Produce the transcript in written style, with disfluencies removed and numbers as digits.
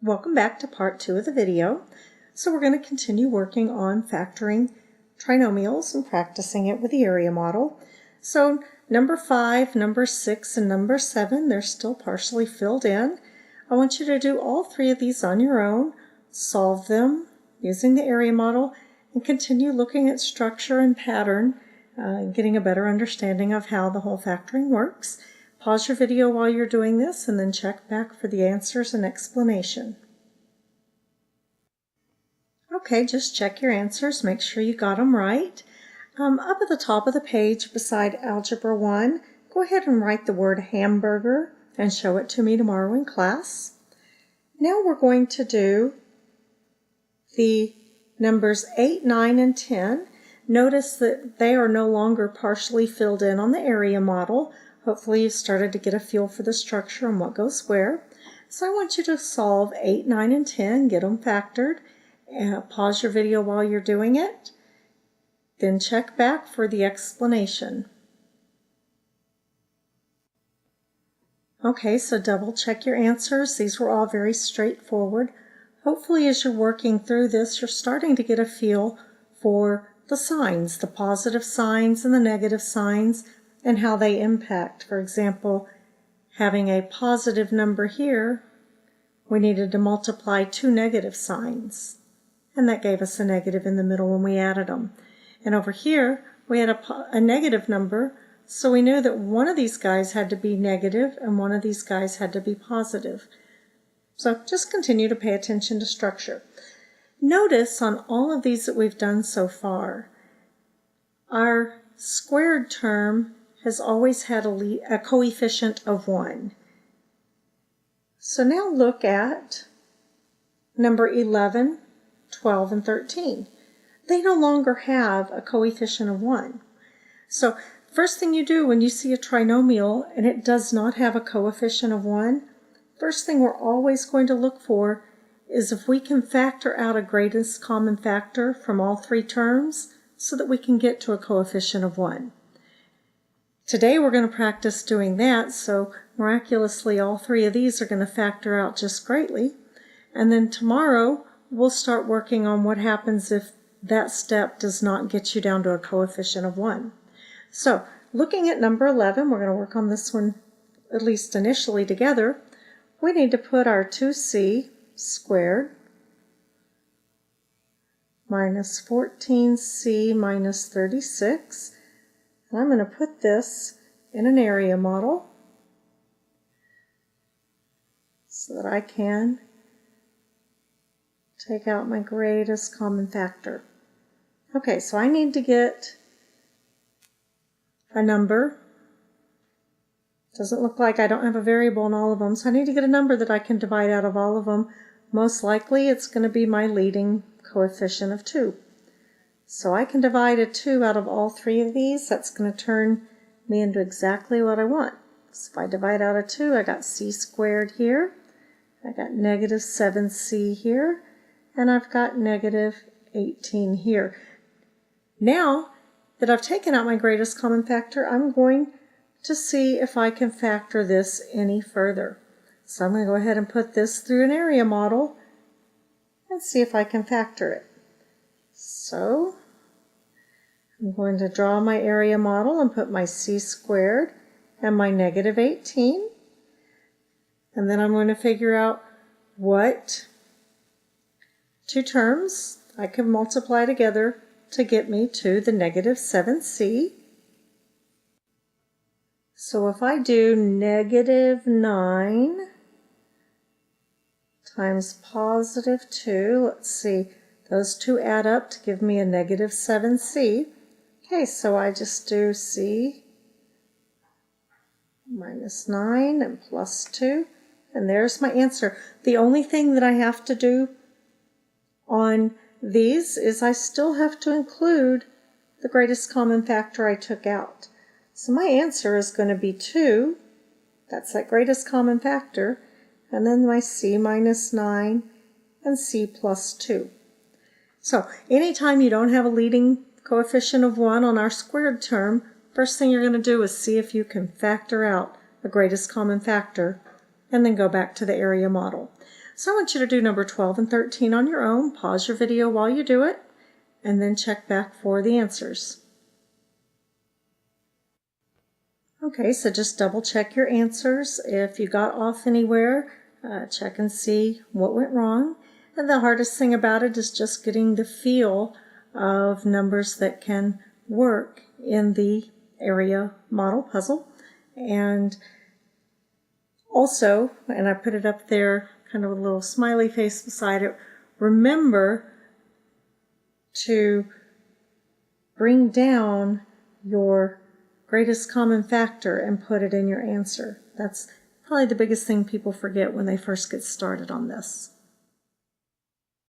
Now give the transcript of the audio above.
Welcome back to part 2 of the video. So we're going to continue working on factoring trinomials and practicing it with the area model. So number 5, number 6, and number 7, they're still partially filled in. I want you to do all 3 of these on your own, solve them using the area model, and continue looking at structure and pattern, getting a better understanding of how the whole factoring works. Pause your video while you're doing this and then check back for the answers and explanation. Okay, just check your answers, make sure you got them right. Up at the top of the page beside Algebra 1, go ahead and write the word hamburger and show it to me tomorrow in class. Now we're going to do the numbers 8, 9, and 10. Notice that they are no longer partially filled in on the area model. Hopefully you started to get a feel for the structure and what goes where. So I want you to solve 8, 9, and 10, get them factored. Pause your video while you're doing it. Then check back for the explanation. Okay, so double check your answers. These were all very straightforward. Hopefully as you're working through this, you're starting to get a feel for the signs, the positive signs and the negative signs, and how they impact. For example, having a positive number here, we needed to multiply 2 negative signs. And that gave us a negative in the middle when we added them. And over here, we had a negative number, so we knew that one of these guys had to be negative and one of these guys had to be positive. So just continue to pay attention to structure. Notice on all of these that we've done so far, our squared term has always had a coefficient of 1. So now look at number 11, 12, and 13. They no longer have a coefficient of 1. So first thing you do when you see a trinomial and it does not have a coefficient of 1, first thing we're always going to look for is if we can factor out a greatest common factor from all 3 terms so that we can get to a coefficient of 1. Today we're going to practice doing that, so miraculously all 3 of these are going to factor out just greatly. And then tomorrow we'll start working on what happens if that step does not get you down to a coefficient of 1. So looking at number 11, we're going to work on this one at least initially together. We need to put our 2c squared minus 14c minus 36. And I'm going to put this in an area model so that I can take out my greatest common factor. Okay, so I need to get a number. Doesn't look like I don't have a variable in all of them, so I need to get a number that I can divide out of all of them. Most likely it's going to be my leading coefficient of 2. So I can divide a 2 out of all 3 of these. That's going to turn me into exactly what I want. So if I divide out a 2, I got c squared here. I got negative 7c here. And I've got negative 18 here. Now that I've taken out my greatest common factor, I'm going to see if I can factor this any further. So I'm going to go ahead and put this through an area model and see if I can factor it. So I'm going to draw my area model and put my c squared and my negative 18. And then I'm going to figure out what 2 terms I can multiply together to get me to the negative 7c. So if I do negative 9 times positive 2, let's see, those 2 add up to give me a negative 7c. Okay, so I just do c minus 9 and plus 2, and there's my answer. The only thing that I have to do on these is I still have to include the greatest common factor I took out. So my answer is going to be 2, that's that greatest common factor, and then my c minus 9 and c plus 2. So anytime you don't have a leading coefficient of 1 on our squared term, first thing you're going to do is see if you can factor out the greatest common factor and then go back to the area model. So I want you to do number 12 and 13 on your own. Pause your video while you do it, and then check back for the answers. Okay, so just double check your answers. If you got off anywhere, check and see what went wrong. And the hardest thing about it is just getting the feel of numbers that can work in the area model puzzle. And also, and I put it up there, kind of a little smiley face beside it, remember to bring down your greatest common factor and put it in your answer. That's probably the biggest thing people forget when they first get started on this.